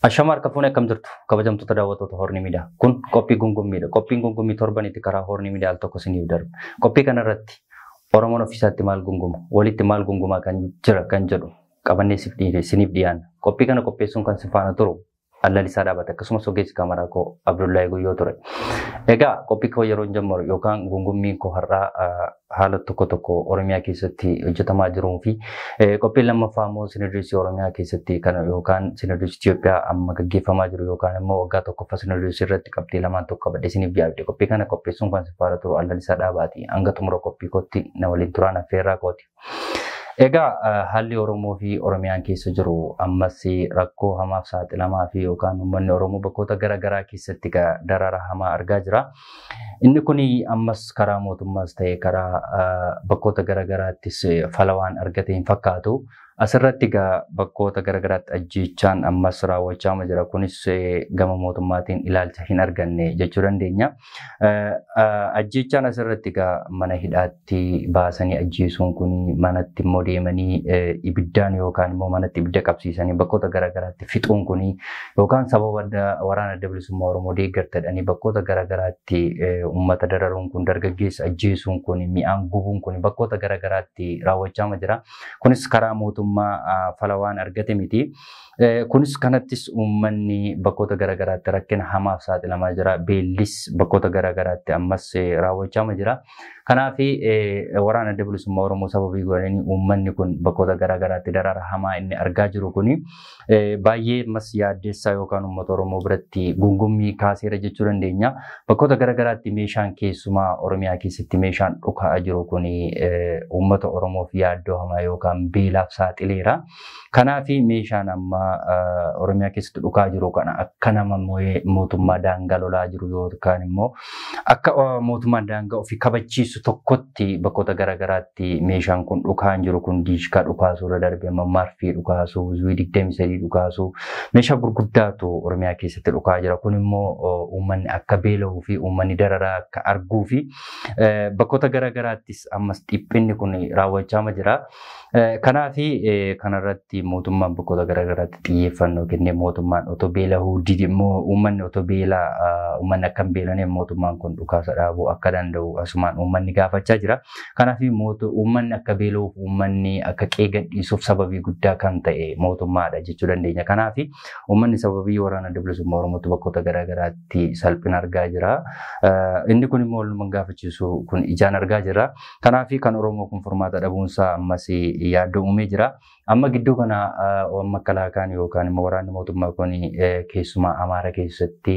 Ashamar kafune kam jirtu kabajamtoota daawwattoota Horni Miidiyaa. Kun qophii gungummiidha. Qophiin gungummii torbanitti karaa Horni Miidiyaa al tokko isiniif darba. Qophii kanarratti Oromoon ofiisaatti maal gunguma, walitti maal gungumaa kan jira kan jedhu qabannee isiniif dhiyaanna. Qophii kana qopheessuun kan si faana turu Allalisaa Dhaabate akkasumas ogeessi kaameraa koo Abdullahi Guyyoo ture. Egaa qophii koo yeroo jammaru yookaan gungummiin koo har'aa haala tokko tokko Oromiyaa keessatti hojjetamaa jiruu fi qophii lammaffaa immoo Sinirriisii Oromiyaa keessatti kan yookaan Sinirriisii Itoophiyaa amma gaggeeffamaa jiru yookaan immoo waggaa tokkoffaa Sinirriisii irratti qabxii lamaan tokko qabadhe isiniif dhiyaate. Qophii kana qopheessuun kan si faana turu Allalisaa Dhaabaati. Hanga xumura qophii kootti na waliin turaan affeerraa kooti. Egaa haalli Oromoo fi Oromiyaan keessa jiru ammas rakkoo hamaaf saaxilamaa fi yookaan uummanni Oromoo bakkoota garaagaraa keessatti darara hamaa argaa jira. Inni kun ammas karaa mootummaas ta'ee karaa bakkoota garaagaraattis fala waan argate hin fakkaatu. Asirratti egaa bakkoota garaagaraatti ajjeechaan ammas raawwachaa jira. Kunis gama mootummaatiin ilaalcha hin arganne jechuu dandeenya. Ajjeechaan asirratti egaa mana hidhaatti baasanii ajjeesuun kun manatti immoo deemanii ibiddaan yookaan immoo manatti ibidda qabsiisanii bakkoota garaagaraatti fixuun kun yookaan sababa waraana adda bilisummaa Oromoo deeggartanii bakkoota garaagaraatti uummata dararuun kun dargaggeessa ajjeesuun kun mi'aan gubuun kun bakkoota garaagaraatti raawwachaa jira. Kunis karaa mootummaa fala waan argate miti. Kunis kanattis uummanni bakkoota garaagaraatti rakkina hamaaf saaxilamaa jira. Beellis bakkoota garaagaraatti ammas raawwachaa jira. Kanaaf waraana adda bilisummaa Oromoo sababii godhanii uummanni kun bakkoota garaagaraatti darara hamaa inni argaa jiru kun baay'ee ammas yaaddeessaa yookaan uummata Oromoo biratti gungummii kaaseera jechuu dandeenya. Bakkoota garaagaraatti meeshaan keessumaa Oromiyaa keessatti meeshaan dhukaa jiru kun uummata Oromoof yaaddoo hamaa yookaan beelaaf saaxileera. Kanaaf meeshaan amma Oromiyaa keessatti dhukaa jiru kana akka nama mootummaa daangaa lolaa jiru yookaan immoo akka mootummaa daangaa ofii kabachiisu tokkotti bakkoota garaagaraatti meeshaan kun dhukaa jiru kun diishkaa dhukaasuu irra darbee marfii dhukaasuu zuwii 23 dhukaasuu meeshaa gurguddaatu Oromiyaa keessatti dhukaa jira. Kun immoo uummanni akka beela'uu fi uummanni dararaa akka arguu fi bakkoota garaagaraattis ammas dhiphinni kun raawwachaa jira. Kanaaf kanarratti mootummaan bakkoota garaagaraatti xiyyeeffannoo kennee mootummaan otoo beela'uu didi immoo uummanni otoo beelaa uummanni akka hin beelane mootummaan kun dhukaasa dhaabuu akka danda'u asumaan uummanni gaafachaa jira. Kanaaf uummanni akka beela'uuf uummanni akka qeegadhiisuuf sababii guddaa kan ta'e mootummaadha jechuu dandeenya. Kanaaf uummanni sababii waraana adda bilisummaa Oromootti bakkoota garaagaraatti salphina argaa jira. Inni kun immoo walumaan gaafachiisu kun ijaan argaa jira. Kanaaf kan Oromoo kun furmaata dhabuunsaa ammas yaaddoo uumee jira. Amma gidduu kana makkalaakaan yookaan immoo waraanni mootummaa kun keessumaa Amaara keessatti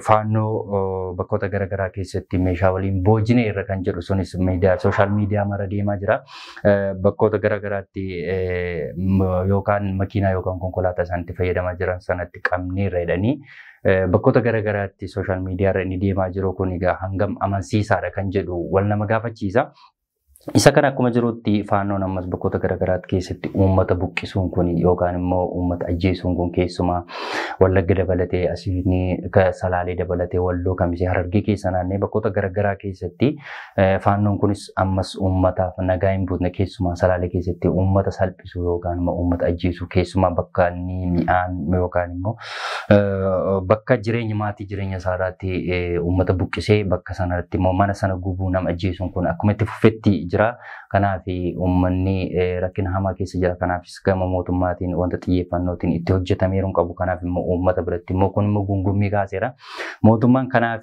faannoo bakkoota garaagaraa keessatti meeshaa waliin boojine irra kan jedhu sunis sooshaal miidiyaa mara deemaa jira. Bakkoota garaagaraatti yookaan makiinaa yookaan konkolaataa isaanitti fayyadamaa jiran sanatti qabneerra jedhanii bakkoota garaagaraatti sooshaal miidiyaa irra inni deemaa jiru kun egaa hangam amansiisaadha kan jedhu wal nama gaafachiisa. Isa kana akkuma jirutti faannoon ammas bakkoota garaagaraatti keessatti uummata buqqisuun kun yookaan immoo uummata ajjeesuun kun keessumaa Wallagga dabalatee asiin Salaalee dabalatee Walloo Kamisee Harargee keessa naannee bakkoota garaagaraa keessatti faannoon kunis ammas uummataaf nagaa hin buutne keessumaa Salaalee keessatti uummata salphisuu yookaan immoo uummata ajjeesuu keessumaa bakka inni mi'aan yookaan immoo bakka jireenya maatii jireenya isaarratti uummata buqqisee bakka sanatti immoo mana sana gubuu nama ajjeesuun kun akkuma itti fufetti jira. Kanaaf uummanni rakkina hamaa keessa jira. Kanaafis gama mootummaatiin wanta xiyyeeffannootiin itti hojjetameeru qabu. Kanaaf immoo uummata biratti immoo kun immoo gungummii kaaseera. Mootummaan kanaaf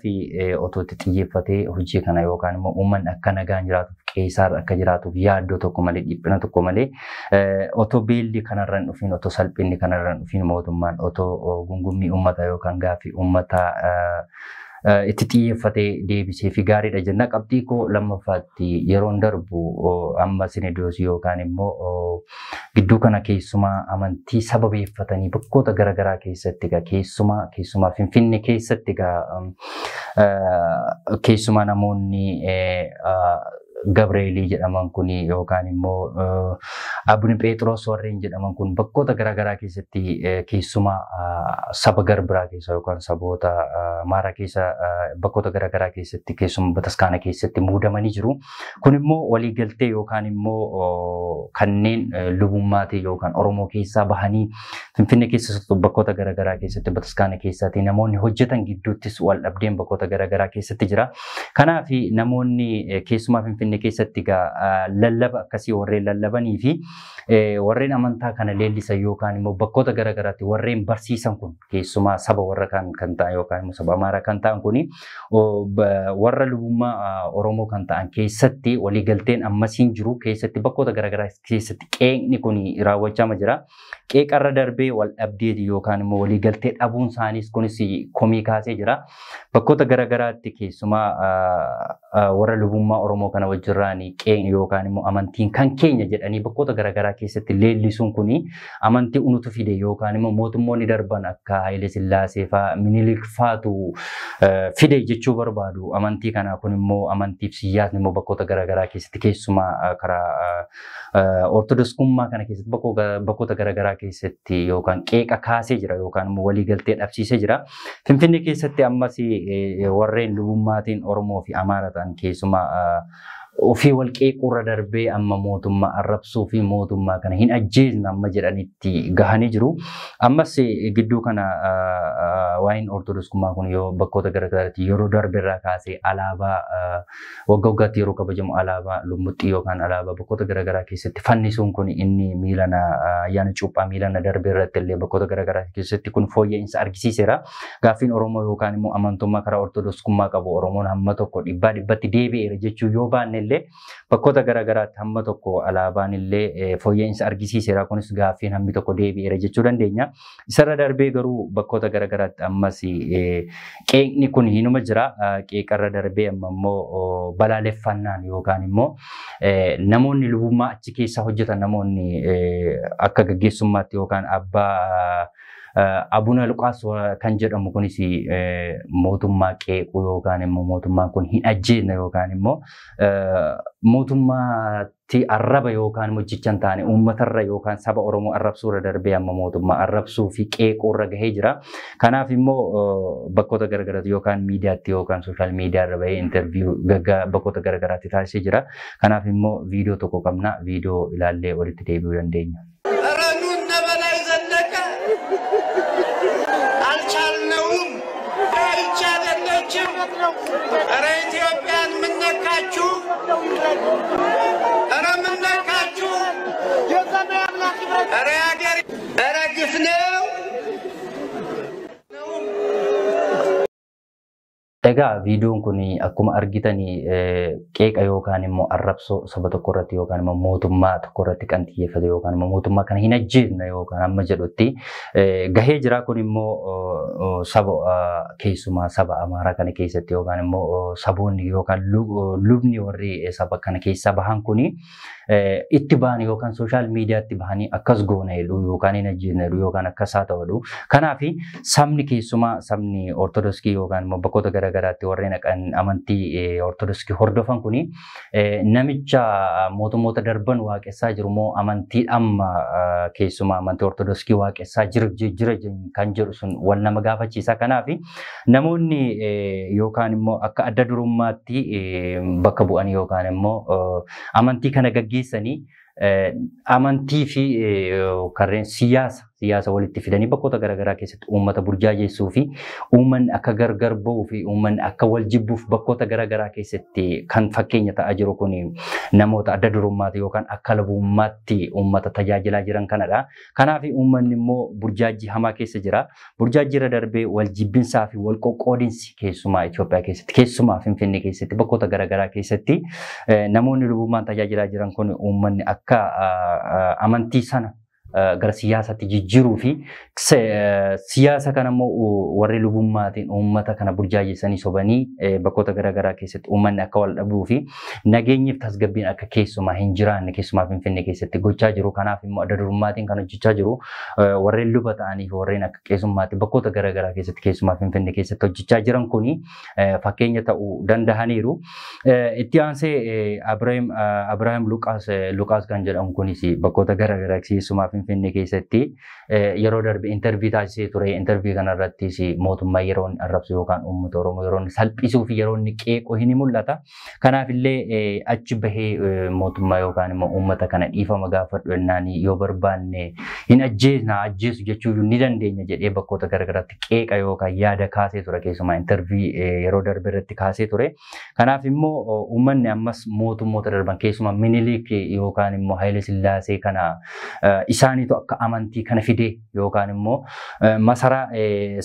otoo itti xiyyeeffatee hojii kana yookaan immoo uummanni akka nagaan jiraatuuf qeessaar akka jiraatuuf yaaddoo tokko malee dhiphina tokko malee otoo beelli kanarraan dhufiin otoo salphinni kanarraan dhufiin mootummaan otoo gungummii uummataa yookaan gaaffii uummataa itti xiyyeeffatee deebisee fi gaariidha jenna. Qabxii koo lammaffaatti yeroon darbu amma Sinidoosii yookaan immoo gidduu kana keessumaa amantii sababeeffatanii bakkoota garaagaraa keessatti keessumaa Finfinnee keessatti keessumaa namoonni Gabreelii jedhaman kun yookaan immoo Abuni Pheexroos warreen jedhaman kun bakkoota garaagaraa keessatti keessumaa saba garbiraa keessa yookaan saboota Amaaraa keessa bakkoota garaagaraa keessatti keessumaa bataskaana keessatti muudamanii jiru. Kun immoo waliigaltee yookaan immoo kanneen lubummaatii yookaan Oromoo keessaa bahanii Finfinnee keessa bakkoota garaagaraa keessatti bataskaana keessatti namoonni hojjetan gidduuttis wal dhabdeen bakkoota garaagaraa keessatti jira. Kanaaf namoonni keessumaa Finfinnee keessatti lallaba akkasii warreen lallabanii fi warreen amantaa kana leellisan yookaan immoo bakkoota garaagaraatti warreen barsiisan kun keessumaa saba warra kan ta'an yookaan immoo saba Amaaraa kan ta'an kuni warra lubummaa Oromoo kan ta'an keessatti waliigalteen ammasiin jiru keessatti bakkoota garaagaraa keessatti qeeqni kun raawwachaa jira. Qeeqarra darbee wal dhabdeeti yookaan immoo waliigaltee dhabuun isaaniis kunis komii kaasee jira. Bakkoota garaagaraatti keessumaa warra lubummaa Oromoo kana wajjirraanii qeeqni yookaan immoo amantiin kan keenya jedhanii bakkoota garaagaraa keessatti leellisuun kuni amantii unutu fide yookaan immoo mootummoonni darban akka Haile Sillaasee fa'aa Minilik fa'aatu fide jechuu barbaadu. Amantii kana kun immoo amantiif siyaasni immoo bakkoota garaagaraa keessatti keessumaa karaa ortodoksummaa kana keessatti bakkoota garaagaraa keessatti yookaan qeeqa kaasee jira yookaan immoo waliigaltee dhabsiisee jira. Finfinnee keessatti ammas warreen lubummaatiin Oromoo fi Amaaraa ta'an keessumaa ofii wal qeequrra darbee amma mootummaa arrabsuu fi mootummaa kana hin ajjeesna amma jedhanitti gahanii jiru. Ammas gidduu kana waa'een ortodoksummaa kun yoo bakkoota garaagaraatti yeroo darbeerraa kaasee alaabaa waggaa waggaatti yeroo kabajamu alaabaa lumuxxii yookaan alaabaa bakkoota garaagaraa keessatti fannisuun kun inni miilana ayyaana cuuphaa miilana darbeerratti illee bakkoota garaagaraa keessatti kun fooyya'insa argisiiseera. Gaaffiin Oromoo yookaan immoo amantummaa karaa ortodoksummaa qabu Oromoon hamma tokko dhibbatti deebi'eera jechuu yoo baanne illee bakkoota garaagaraatti hamma tokko alaabaan illee fooyya'insa argisiiseera. Kunis gaaffiin hammi tokko deebi'eera jechuu dandeenya. Isarra darbee garuu bakkoota garaagaraatti ammas qeeqni kun hinuma jira. Qeeqarra darbee amma immoo balaaleffannaan yookaan immoo namoonni lubummaa achi keessa hojjetan namoonni akka gaggeessummaatti yookaan abbaa Abuna Luqaas kan jedhamu kunis mootummaa qeequu yookaan immoo mootummaan kun hin ajjeesne yookaan immoo mootummaatti arraba yookaan immoo jechan taane uummatarra yookaan saba Oromoo arrabsuurra darbee amma mootummaa arrabsuu fi qeequurra gahee jira. Kanaaf immoo bakkoota garaagaraatti yookaan miidiyaatti yookaan sooshaal miidiyaarra bahee intarviiyuu bakkoota garaagaraatti taasisee jira. Kanaaf immoo viidiyoo tokko qabna. Viidiyoo ilaallee walitti deebi'uu dandeenya. ኧረ ኢትዮጵያን ምን ነካችሁ? ኧረ ምን ነካችሁ? ኧረ አገር ኧረ ግፍ ነው። Egaa viidiyoon kun akkuma argitanii qeeqa yookaan immoo arrabsoo saba tokko irratti yookaan immoo mootummaa tokko irratti kan xiyyeeffate yookaan immoo mootummaa kana hin ajjeesne yookaan amma jedhutti gahee jira. Kun immoo saba keessumaa saba Amaaraa kana keessatti yookaan immoo saboonni yookaan lubni warri saba kana keessaa bahan kuni itti bahan yookaan sooshaal miidiyaatti bahanii akkas goona jedhu yookaan hin ajjeesne yookaan akkas haa ta'u. Kanaaf sabni keessumaa sabni ortodoksii yookaan immoo bakkoota garaagaraatti warreen amantii ortodoksii hordofan kuni namicha mootummoota darban waaqessaa jiru moo amantii amma keessumaa amantii ortodoksii waaqessaa jira kan jedhu sun wal nama gaafachiisa. Kanaaf namoonni yookaan immoo akka adda durummaatti bakka bu'anii yookaan immoo amantii kana gaggeessanii amantii fi karreen siyaasa walitti fidanii bakkoota garaagaraa keessatti uummata burjaajeessuu fi uummanni akka gargar ba'uu fi uummanni akka wal jibbuuf bakkoota garaagaraa keessatti kan fakkeenya ta'aa jiru kun namoota adda durummaatti yookaan akka lubummaatti uummata tajaajilaa jiran kanadha. Kanaaf uummanni immoo burjaajii hamaa keessa jira. Burjaajiirra darbee wal jibbinsaa fi wal qoqqoodinsi keessumaa Itoophiyaa keessatti keessumaa Finfinnee keessatti bakkoota garaagaraa keessatti namoonni lubummaan tajaajilaa jiran kun uummanni akka amantii sana gara siyaasatti jijjiiruu fi siyaasa kana immoo warri lubummaatiin uummata kana burjaajessanii sobanii bakkoota garaagaraa keessatti uummanni akka wal dhabuu fi nageenyiif tasgabbiin akka keessumaa hin jiraanne keessumaa Finfinnee keessatti gochaa jiru. Kanaaf immoo adda durummaatiin kan hojjechaa jiru warreen luba ta'anii fi warreen akka keessummaatti bakkoota garaagaraa keessatti keessumaa Finfinnee keessatti hojjechaa jiran kuni fakkeenya ta'uu danda'aniiru. Itti aansee Abrahaam Luqaas kan jedhamu kunis bakkoota garaagaraa keessumaa Finfinnee keessatti yeroo darbe intervii taasisee ture. Intervii kanarrattis mootummaa yeroo inni arrabsu yookaan uummata Oromoo yeroo inni salphisuu fi yeroo inni qeequ hin mul'ata. Kanaafillee achi bahee mootummaa yookaan immoo uummata kana dhiifama gaafadhu jennaan yoo barbaanne hin ajjeesu jechuu ni dandeenya jedhee bakkoota garaagaraatti qeeqa yookaan yaada kaasee ture keessumaa intervii yeroo darbe irratti kaasee ture. Kanaaf immoo uummanni ammas mootummoota darban keessumaa Minilik yookaan immoo Haile Sillaasee kana isaaniitu akka amantii kana fidee yookaan immoo masaraa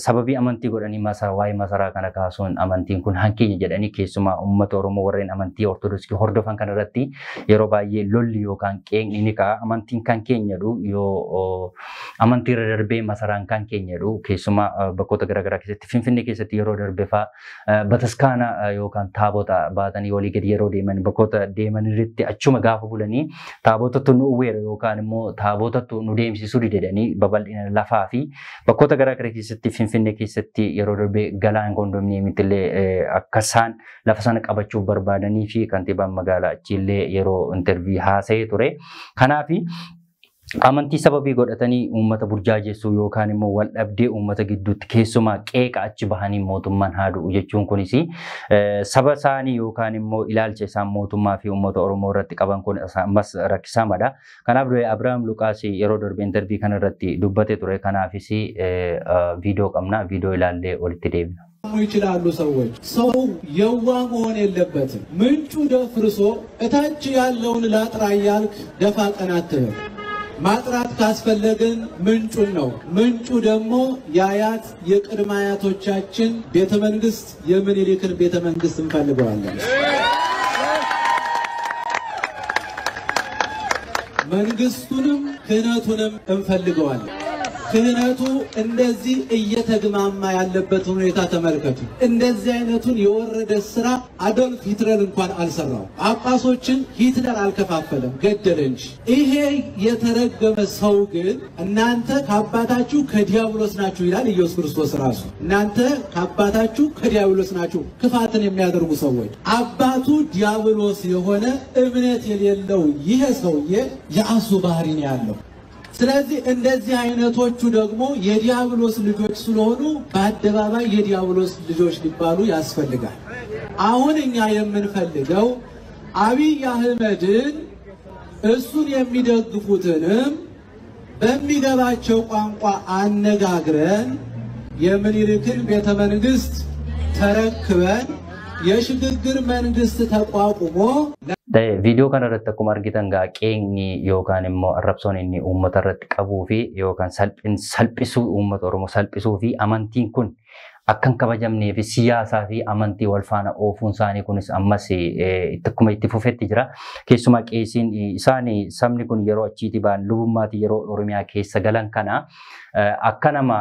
sababii amantii godhanii waa'ee masaraa kana kaasuun amantiin kun hankeenya jedhanii keessumaa uummata Oromoo warreen amantii Ortodoksii hordofan kanarratti yeroo baay'ee lolli yookaan qeeqni ni ka'a. Amantiin kan keenyadhu yoo amantii irra darbee masaraan kan keenyadhu keessumaa bakkoota garaagaraa keessatti Finfinnee keessatti yeroo darbe fa'aa bataskaana yookaan taabota baatanii walii gadi yeroo deeman bakkoota deeman irratti achuma gaafa bulanii taabotatu nu uwweera yookaan immoo taabotatu nu deemsisuu didedanii babal'ina lafaa fi bakkoota garaagaraa keessatti Finfinnee keessatti yeroo darbe galaan kondominiyeemitti illee akka isaan lafa sana qabachuuf barbaadanii fi kantiibaan magaalaa achiillee yeroo intervii haasa'ee ture. Kanaaf amantii sababii godhatanii uummata burjaajessuu yookaan immoo wal dhabdee uummata gidduutti keessumaa qeeqa achi bahanii mootummaan haaduu jechuun kunis saba isaanii yookaan immoo ilaalcha isaan mootummaa fi uummata Oromoo irratti qaban kun ammas rakkisaadha. Kanaaf Abrahaam Luqaas yeroo darbe intervii kana irratti dubbate ture. Kanaafis viidiyoo qabna, viidiyoo ilaallee walitti deebina. ይችላሉ ሰዎች ሰው የዋ መሆን የለበትም። ምንጩ ደፍርሶ እታች ያለውን ላጥራ ያልክ ደፋ ቀና አትበል። ማጥራት ካስፈለገን ምንጩን ነው። ምንጩ ደግሞ የአያት የቅድመ አያቶቻችን ቤተ መንግስት የምኒልክን ቤተ መንግስት እንፈልገዋለን። መንግስቱንም ክህነቱንም እንፈልገዋለን። ክህነቱ እንደዚህ እየተግማማ ያለበት ሁኔታ ተመልከቱ። እንደዚህ አይነቱን የወረደ ስራ አዶልፍ ሂትለር እንኳን አልሰራው። ጳጳሶችን ሂትለር አልከፋፈለም፣ ገደለ እንጂ። ይሄ የተረገመ ሰው ግን እናንተ ከአባታችሁ ከዲያብሎስ ናችሁ ይላል ኢየሱስ ክርስቶስ ራሱ። እናንተ ከአባታችሁ ከዲያብሎስ ናችሁ፣ ክፋትን የሚያደርጉ ሰዎች። አባቱ ዲያብሎስ የሆነ እምነት የሌለው ይሄ ሰውዬ የአሱ ባህሪ ነው ያለው። ስለዚህ እንደዚህ አይነቶቹ ደግሞ የዲያብሎስ ልጆች ስለሆኑ በአደባባይ የዲያብሎስ ልጆች ሊባሉ ያስፈልጋል። አሁን እኛ የምንፈልገው አብይ አህመድን እሱን የሚደግፉትንም በሚገባቸው ቋንቋ አነጋግረን የምኒልክን ቤተ መንግስት ተረክበን የሽግግር መንግስት ተቋቁሞ Viidiyoo kana irratti akkuma argitan qeeqni yookaan immoo arrabsoon inni uummata irratti qabuu fi yookaan salphisuu uummata Oromoo salphisuu fi amantiin kun akkan kabajamnee fi siyaasaa fi amantii wal faana oofuun isaanii kunis ammas akkuma itti fufetti jira. Keessumaa qeesiin isaanii sabni kun yeroo achiiti ba'an lubummaati yeroo Oromiyaa keessa galan kana akka nama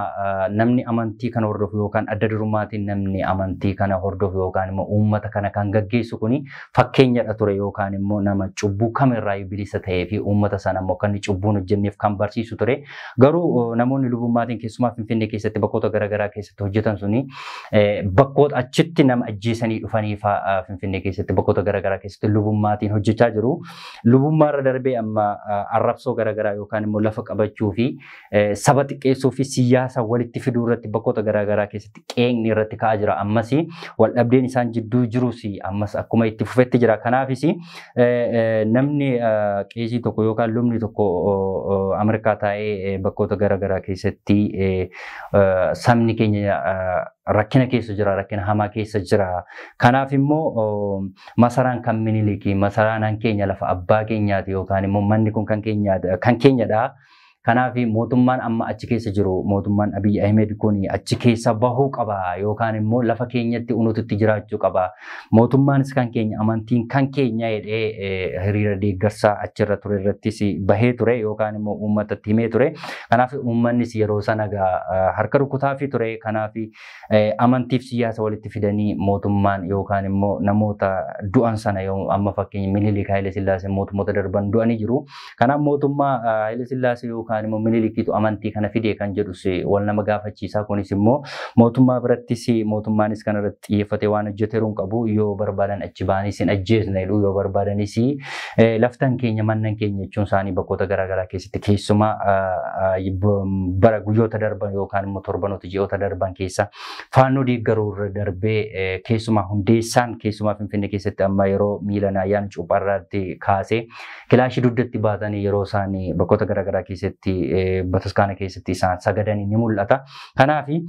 namni amantii kana hordofu yookaan adda durummaatiin namni amantii kana hordofu yookaan immoo uummata kana kan gaggeessu kuni fakkeenyadha ture yookaan immoo nama cubbuu kamirraa bilisa ta'ee fi uummata sana immoo kan cubbuun hojjenneef kan barsiisu ture. Garuu namoonni lubummaatiin keessumaa Finfinnee keessatti bakkoota garaagaraa keessatti hojjetan suni bakkoota achitti nama ajjeesanii dhufanii Finfinnee keessatti bakkoota garaagaraa keessatti lubummaatiin hojjechaa jiru. Lubummaarra darbee amma arrabsoo garaagaraa yookaan immoo lafa qabachuu fi saba xiqqeessuu fi siyaasa walitti fiduu irratti bakkoota garaagaraa keessatti qeeqni irratti ka'aa jira. Ammas wal dhabdeen isaan jidduu jirus ammas akkuma itti fufetti jira. Kanaafis namni qeesii tokko yookaan lubni tokko Ameerikaa taa'ee bakkoota garaagaraa keessatti sabni keenya rakkina keessa jira, rakkina hamaa keessa jira. Kanaaf immoo masaraan kan Minilikii, masaraan keenya lafa abbaa keenyaati yookaan immoo manni kun kan keenyadha. Kanaafi mootummaan amma achi keessa jiru mootummaan Abiy Ahmed kun achi keessa bahuu qaba yookaan immoo lafa keenyatti unututti jiraachuu qaba. Mootummaanis kan keenya amantiin kan keenya jedhee hiriira deeggarsaa achirra ture irrattis bahee ture yookaan immoo uummatatti himee ture. Kanaaf uummannis yeroo sana harka rukutaa fi ture. Kanaaf amantiif siyaasa walitti fidanii mootummaan yookaan immoo namoota du'an sana yoo amma fakkeenya Minilik Haile Sillaasee mootummoota darban du'anii jiru. Kanaaf mootummaa Haile Sillaasee yookaan immoo Minilikiitu amantii kana fidee kan jedhus wal nama gaafachiisa. Kunis immoo mootummaa birattis mootummaanis kan irratti xiyyeeffatee waan hojjeteeruun qabu yoo barbaadan achi ba'anii sin ajjeesna jedhu yoo barbaadanis laftan keenya mannan keenya jechuun isaanii bakkoota garaagaraa keessatti keessumaa bara guyyoota darban yookaan immoo torbanoota ji'oota darban keessa faannoo deeggaruu irra darbee keessumaa hundeessaan keessumaa Finfinnee keessatti amma yeroo miilan ayyaana cuupharraatti kaasee kilaashii dugdatti baatanii yeroo isaanii bakkoota garaagaraa keessatti bataskaana keessatti isaan sagadanii ni mul'ata. Kanaafi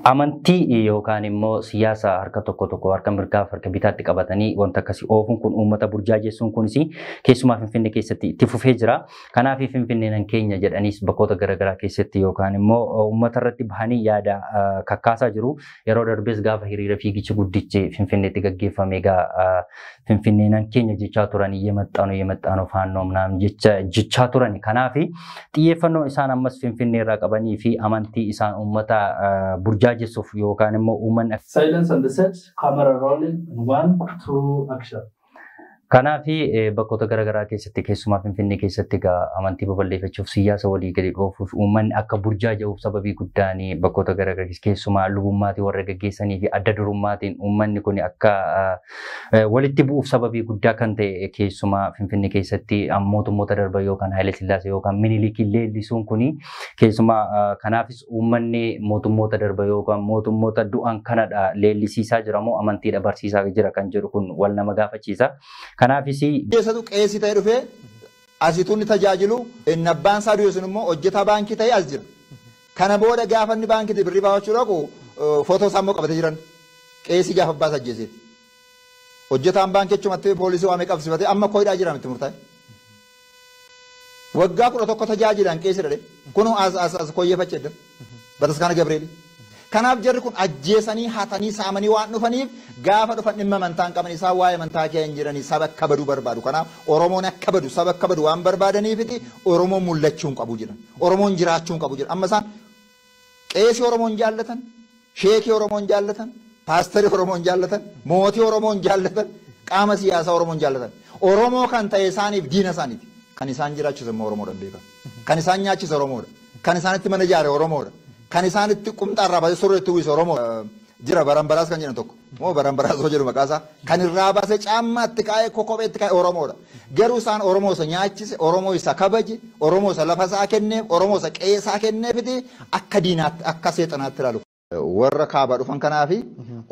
amantii yookaan immoo siyaasa harka tokko harka mirgaaf harka bitaatti qabatanii wanta akkasii oofuun kun uummata burjaajessuun kunis keessumaa Finfinnee keessatti itti fufee jira. Kanaaf Finfinneen keenya jedhaniis bakkoota garaagaraa keessatti yookaan immoo uummata irratti bahanii yaada kakkaasaa jiru. Yeroo darbees gaafa hiriira fiigichi guddichi Finfinneetti gaggeeffame Finfinneen keenya jechaa turanii yemaxxaanu faannoo naam jechaa turani. Kanaaf xiyyeeffannoo isaan ammas Finfinnee irraa qabanii fi amantii isaan uummata burjaajessuuf yookaan immoo uummanni silence on the set, camera rolling, 1, 2, action. Kanaafi bakkoota garaagaraa keessatti keessumaa Finfinnee keessatti amantii babal'ifachuuf siyaasa walii gadi dhoofuuf uummanni akka burjaaje'uuf sababii guddaan bakkoota garaagaraa keessumaa lubummaatii warra gaggeessanii fi adda durummaatiin uummanni kun akka walitti bu'uuf sababii guddaa kan ta'e keessumaa Finfinnee keessatti mootummoota darban yookaan Haile Sillaasee yookaan Minilikiin leellisuun kun keessumaa kanaafis uummanni mootummoota darban yookaan mootummoota du'an kanadha leellisiisaa jira moo amantiidha barsiisaa jira kan jedhu kun wal nama gaafachiisa. Kanaafisi keessatu qeessi ta'e dhufee asituun tajaajilu nabbaan isaa du'e sun immoo hojjetaa baankii ta'e as jira. Kana booda gaafa inni baankii birrii baafachuu dhaqu footoo isaa immoo qabatee jiran qeessi gaafa abbaas ajjeeseeti. Hojjetaan baankii achumatti poolisii waamee qabsiifatee amma koodhaa jira miti murtaa'e. Waggaa 11 tajaajilan qeessi dhadhe kun as koyyeeffachee jira. Bataskaana Gabreeli. Kanaaf jarri kun ajjeesanii hatanii saamanii waan dhufaniif gaafa dhufan dhimma amantaan qaban isaa waa'ee amantaa kee hin jiranii saba akka badu barbaadu. Kanaaf Oromoon akka badu saba akka badu waan barbaadaniifiti Oromoon mul'achuu hin qabu jedhan. Oromoon jiraachuu hin qabu jedhan. Amma isaan qeesii Oromoon jaallatan, sheekii Oromoon jaallatan, paasterii Oromoon jaallatan, mootii Oromoon jaallatan, qaama siyaasaa Oromoon jaallatan. Oromoo kan ta'e isaaniif diina isaaniiti. Kan isaan jiraachisu immoo Oromoodhaan beekan. Kan isaan nyaachisu Oromoodha. Kan isaanitti mana ijaare Oromoodha. Kan isaanitti qumxaa irraa baasee surreetti uwwise Oromoo jira barambaraas kan jedhan tokko moo barambaraas hoo jedhu maqaasaa kan irraa baasee caammaatti kaa'ee kopheetti kaa'ee Oromoodha. Garuu isaan Oromoo isa nyaachise Oromoo isa kabaje Oromoo isa lafa isaa kenneef Oromoo isa qe'ee isaa kenneefiti akka diinaatti akka seexanaatti ilaalu. Warra kaabaa dhufan kanaafi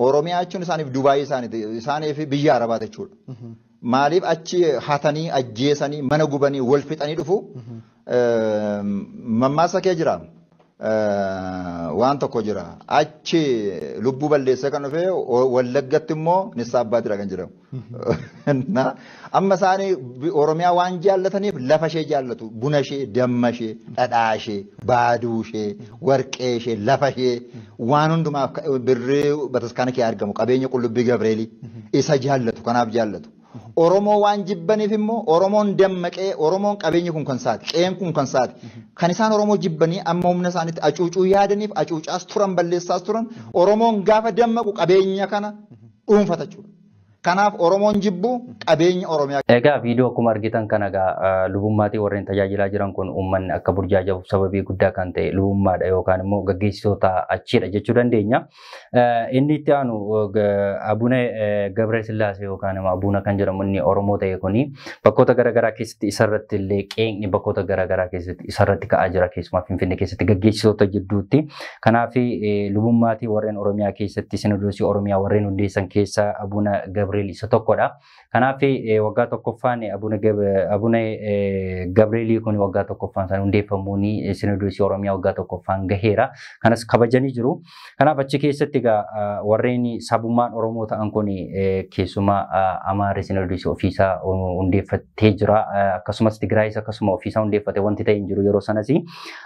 Oromiyaa jechuun isaaniif Dubaayii isaaniif biyya Arabaati jechuudha. Maaliif achi hatanii ajjeesanii mana gubanii wal fixanii dhufu mammaasa kee jira. Waan tokko jira achi lubbuu balleessee kan dhufe Wallaggatti immoo Nissaa Abbaatidha kan jedhamu. Amma isaanii Oromiyaa waan jaallataniif lafa ishee jaallatu buna ishee damma ishee dhadhaa ishee baaduu ishee warqee ishee lafa ishee waan hundumaaf birrii bataskaana kee argamu qabeenya Qullubbii Gabreelii isa jaallatu kanaaf jaallatu. Oromoo waan jibbaniif immoo Oromoon dammaqee Oromoon qabeenyi kun kan saati qe'een kun kan saati kan isaan Oromoo jibbanii amma humna isaaniitti acuucuu yaadaniif acuucaas turan balleessaas turan Oromoon gaafa dammaqu qabeenya kana dhuunfata jechuudha. Kanaaf Oromoon jibbu qabeenya Oromiyaa. Egaa viidiyoo akkuma argitan kana lubummaatii warreen tajaajilaa jiran kun uummanni akka burjaajaa'uuf sababii guddaa kan ta'e lubummaadha yookaan immoo gaggeessitoota achiidha jechuu dandeenya. Inni itti aanu Abuna Gabre Sillaasee yookaan immoo Abuna kan jedhamu inni Oromoo ta'e kuni bakkoota garaagaraa keessatti isarratti illee qeeqni bakkoota garaagaraa keessatti isarratti ka'aa jira keessumaa Finfinnee keessatti gaggeessitoota jidduutti. Kanaaf lubummaatii warreen Oromiyaa keessatti sinodoosii Oromiyaa warreen hundeessan keessa Abuna Gabre Gabriel isa tokkodha. Kanaaf waggaa tokkoffaan Abuna Gabriel kun waggaa tokkoffaan isaan hundeeffamuun Sinodoosii Oromiyaa waggaa tokkoffaan gaheera. Kanas kabajanii jiru. Kanaaf achi keessatti egaa warreen sabummaan Oromoo ta'an kun keessumaa Amaarri Sinodoosii ofiisaa hundeeffatee jira. Akkasumas Tigraayis akkasuma ofiisaa hundeeffate wanti ta'e hin jiru yeroo sanas.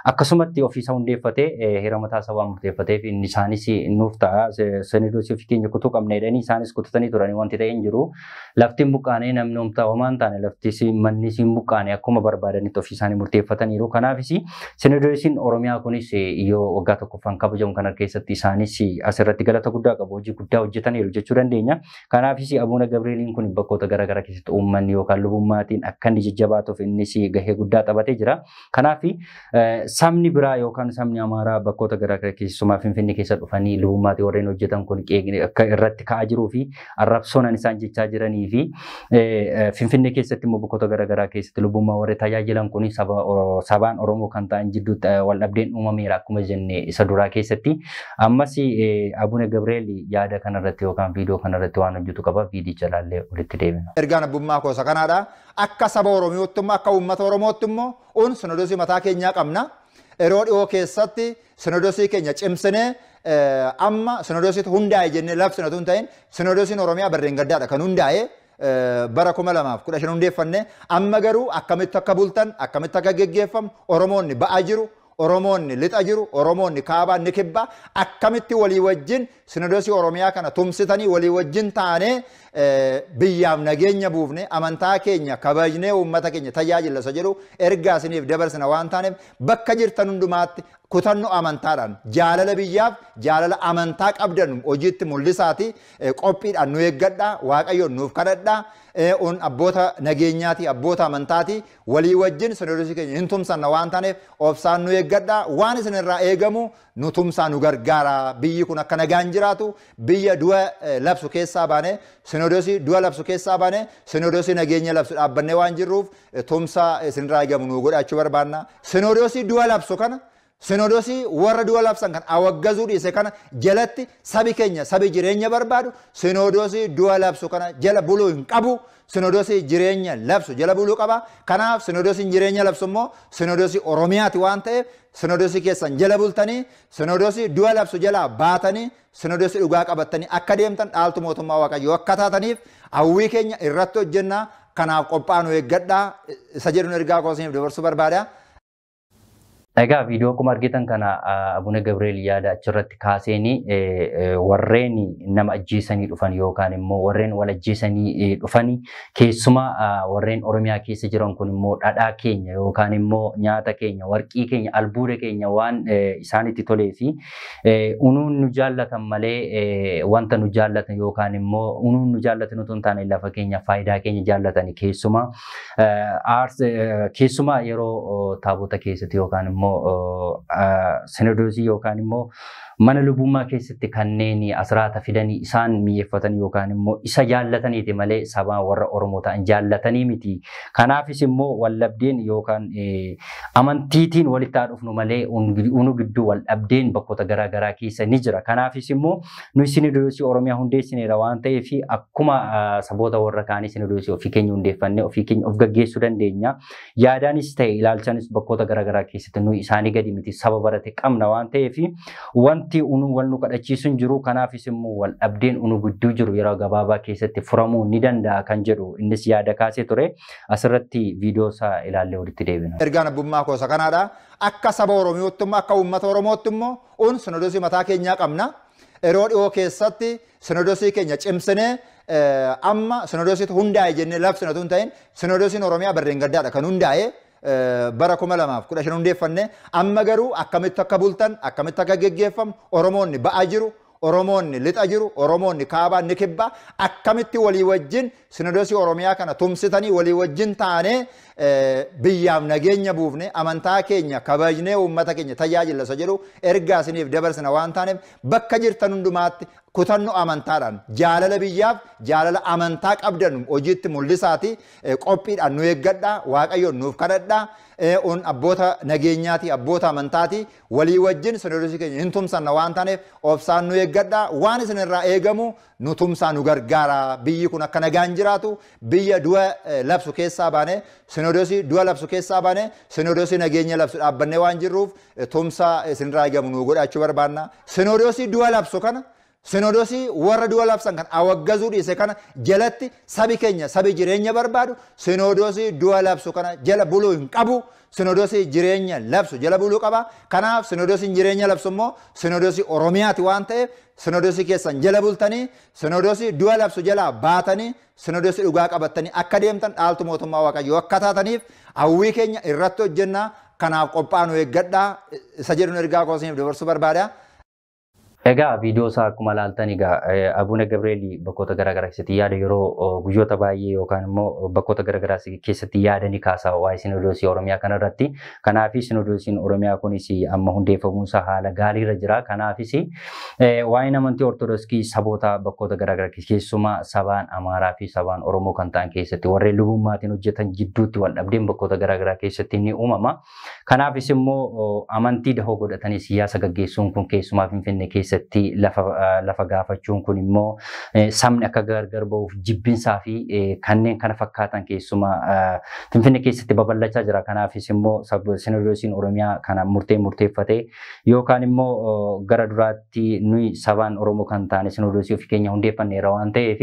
Akkasumatti ofiisaa hundeeffate heera mataa isaa waan murteeffateef inni isaanis nuuf ta'a. Sinodoosii ofii keenya kutuu qabna jedhanii isaanis kututanii turanii wanti ta'e hin jiru. Laftiin buqqaanee namni homtaa homaan taane lafti manni siin buqqaanee akkuma barbaadanitti ofii isaanii murteeffataniiru. Kanaafis Sinodoosiin Oromiyaa kunis yoo waggaa tokkoffaan kabajamu kana keessatti isaanis asirratti galata guddaa qabu. Hojii guddaa hojjetaniiru jechuu dandeenya. Kanaafis Abuna Gabrieliin kun bakkoota garaagaraa keessatti uummanni yookaan lubummaatiin akka inni jajjabaatuuf innis gahee guddaa taphatee jira. Kanaaf sabni biraa yookaan sabni Amaaraa bakkoota garaagaraa keessumaa Finfinnee keessa dhufanii lubummaatii warreen hojjetan kun akka irratti ka'aa jiruu fi arrabsoon isaan jechaa jiranii fi Finfinnee keessatti immoo bakkoota garaagaraa keessatti lubummaa warri tajaajilan kun sabaan Oromoo kan ta'an jidduutti wal dhabdeen uumameera akkuma jenne isa duraa keessatti. Ammas Abuna Gabriel yaada kanarratti yookaan viidiyoo kanarratti waan hojjetu qaba. Viidicha ilaallee walitti deebina. Ergaan abbummaa koosa kanaadha. Akka saba Oromootti immoo akka uummata Oromootti immoo Sinodoosii mataa keenyaa qabna. Yeroo dhiyoo keessatti Sinodoosii keenya cimsinee amma Sinodoosiitu hundaa'e jennee labsina tun ta'in Sinodoosiin Oromiyaa barreen gaddaadha kan hundaa'e bara 2015 hundeeffanne amma garuu akkamitti akka bultan akkamitti akka geggeeffamu Oromoonni ba'aa jiru. Oromoonni lixa jiru, Oromoonni kaabaa ni kibba akkamitti walii wajjin Sinodoosii Oromiyaa kana tumsitanii walii wajjin taanee biyyaaf nageenya buufne amantaa keenya kabajnee uummata keenya tajaajila isa jedhu ergaa isiniif dabarsina waan taaneef bakka jirtan hundumaatti kutannoo amantaadhaan jaalala biyyaaf jaalala amantaa qabdan hojiitti mul'isaati qophiidhaan nu eeggadhaa Waaqayyoon nuuf kadhadhaa abboota nageenyaati abboota amantaati walii wajjin Sinodoosii keenya hin tumsanna waan taaneef obsaan nu eeggadhaa waan isinirraa eegamu nu tumsaa nu gargaara biyyi kun akka nagaan jiraatu biyya du'a labsu keessaa baane Sinodoosii du'a labsu keessaa baane Sinodoosii nageenya labsu dhaabbannee waan jirruuf tumsaa isinirraa eegamu nu godhachuu barbaanna Sinodoosii du'a labsu kana Sinodoosii warra du'a labsan kan awaggazuu dhiise kana jalatti sabi keenya sabi jireenya barbaadu Sinodoosii du'a labsu kana jala buluu hin qabu Sinodoosii jireenya labsu jala buluu qaba kanaaf Sinodoosiin jireenya labsu immoo Sinodoosii Oromiyaati waan ta'eef Sinodoosii keessan jala bultanii Sinodoosii du'a labsu jala baatanii Sinodoosii dhugaa qabattanii akka deemtan dhaaltu mootummaa Waaqayyoo akka taataniif hawwii keenya irratti hojjennaa kanaaf qophaa'uu eeggadhaa isa jedhuun ergaa koosiniif dabarsuu barbaada. Egaa viidiyoo akkuma argitan kana Abuna Gabriel yaada achirratti kaaseeni warreen nama ajjeesanii dhufan yookaan immoo warreen wal ajjeesanii dhufanii keessumaa warreen Oromiyaa keessa jiran kun immoo dhadhaa keenya yookaan immoo nyaata keenya warqii keenya albuuda keenya waan isaanitti tolee fi unuun nu jaallatan malee wanta nu jaallatan yookaan immoo unuun nu jaallatan otoo hin taane lafa keenya faayidaa keenya jaallatanii keessumaa yeroo taabota keessatti yookaan immoo Sinodoosii yookaan immoo mana lubummaa keessatti kanneen asraata fidanii isaan mi'eeffatan yookaan immoo isa jaallataniiti malee sabaa warra Oromoo ta'an jaallatanii miti. Kanaafis immoo wallabdeen yookaan amantiitiin walitti dhufnu malee unu gidduu waldhabdeen bakkoota garaagaraa keessa ni jira. Kanaafis immoo nuyi Sinodoosii Oromiyaa hundeessineera waan ta'eef akkuma saboota warra kaanii Sinodoosii ofii keenya hundeeffannee ofii keenya of gaggeessuu dandeenya. Yaadaanis ta'e ilaalchanis bakkoota garaagaraa keessatti nuyi isaanii gadi miti saba barate qabna waan ta'eef wanti unu wal nu kadhachiisu hin jiru kanaafis immoo wal dhabdeen unu gidduu jiru yeroo gabaabaa keessatti furamuu ni danda'a kan jedhu innis yaada kaasee ture asirratti viidiyoo isaa ilaallee walitti deebina. Ergaan abbummaa koosa kanaadha akka saba Oromootti immoo akka uummata Oromootti immoo Sinodoosii mataa keenyaa qabna yeroo dhiyoo keessatti Sinodoosii keenya cimsinee amma Sinodoosiitu hundaa'e jennee labsina tun ta'in Sinodoosiin Oromiyaa barreen gaddaadha kan hundaa'e bara 2015 hundeeffanne amma garuu akkamitti akka bultan akkamitti akka geggeeffamu Oromoonni ba'aa jiru Oromoonni lixa jiru Oromoonni kaabaa ni kibba akkamitti walii wajjin Sinodoosii Oromiyaa kana tumsitanii walii wajjin taanee biyyaaf nageenya buufne amantaa keenya kabajnee uummata keenya tajaajila isa jedhu ergaa isiniif dabarsina waan taaneef bakka jirtan hundumaatti kutannu amantaadhaan jaalala biyyaaf jaalala amantaa qabdan hojiitti mul'isaati qophiidhaan nu eeggadhaa waaqayyoon nuuf kadhadhaa on abboota nageenyaati abboota amantaati walii wajjin sinodoosii keenya hin tumsanna waan taaneef obsaan nu eeggadhaa waan isinirraa eegamu nu tumsaa nu gargaara biyyi kun akka nagaan jiraatu biyya du'a labsu keessaa baane sinodoosii du'a labsu keessaa baane sinodoosii nageenya labsu dhaabbannee waan jirruuf tumsaa isinirraa eegamu nu godhachuu barbaanna sinodoosii du'a labsu kana sinodoosii warra du'a labsan kan awaggazuu dhiise kana jalatti sabi keenya sabi jireenya barbaadu sinodoosii du'a labsu kana jala buluu hin qabu sinodoosii jireenya labsu jala buluu qaba kanaaf sinodoosiin jireenya labsu immoo sinodoosii oromiyaati waan ta'eef sinodoosii keessan jala bultanii sinodoosii du'a labsu jala baatanii sinodoosii dhugaa qabattanii akka deemtan dhaaltu mootummaa waaqayyoo akka taataniif hawwii keenya irratti hojjennaa kanaaf qophaa'aa nu eeggadhaa isa jedhuun ergaa koosiniif dabarsuu barbaada. Egaa viidiyoo isaa akkuma ilaaltan egaa Abuna Gabreelii bakkoota garaagaraa keessatti yaada yeroo guyyoota baay'ee yookaan immoo bakkoota garaagaraa keessatti yaada ni kaasaa waa'ee sinodoosii Oromiyaa kanarratti. Kanaafis sinodoosiin Oromiyaa kunis amma hundeeffamuunsaa haala gaariirra jira. Kanaafis waa'ee amantii Ortodoksii saboota bakkoota garaagaraa keessumaa sabaan Amaaraa fi sabaan Oromoo kan ta'an keessatti warreen lubummaatiin hojjetan jidduutti wal dhabdeen bakkoota garaagaraa keessatti ni uumama. Kanaafis immoo amantii dahoo godhatanii siyaasa gaggeessuun kun keessumaa Finfinnee keessatti lafa gaafachuun kun immoo sabni akka gargar ba'uuf jibbinsaa fi kanneen kana fakkaatan keessumaa Finfinnee keessatti babal'achaa jira. Kanaafis immoo sinodoosiin Oromiyaa kana murteeffatee yookaan immoo gara duraatti nuyi sabaan Oromoo kan taane sinodoosii ofii keenya hundeeffanneera waan ta'eef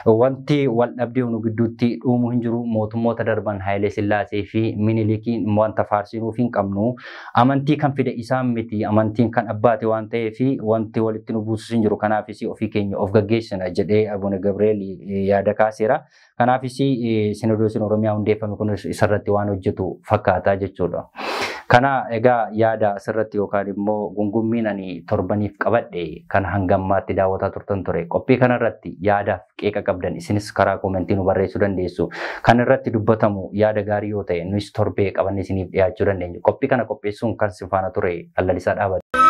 wanti wal dhabdee nu gidduutti dhuumuu hin jiru. Mootummoota darban Hayilee Sillaasee fi Minilikiin wanta faarsinuuf hin qabnu. Amantii kan fide isaan miti amantiin kan abbaate waan ta'eef wanti walitti nu buusus hin jiru. Kanaafis ofii keenya of gaggeessina jedhee Abuna Gabriel yaada kaaseera. Kanaafis sinodoosiin Oromiyaa hundeeffame kun isarratti waan hojjetu fakkaata jechuudha. Kana egaa yaada asirratti yookaan immoo gungummiin ani torbaniif qabadhe kan hangammaatti daawwataa turtan ture. Qophii kanarratti yaadaaf qeeqa qabdan isinis karaa koomentii nu barreessuu dandeessu. Kan irratti dubbatamu yaada gaarii yoo ta'e nus torbee qabannee isiniif dhiyaachuu dandeenya. Qophii kana qopheessuun kan si faana ture Allalisaa Dhaabate.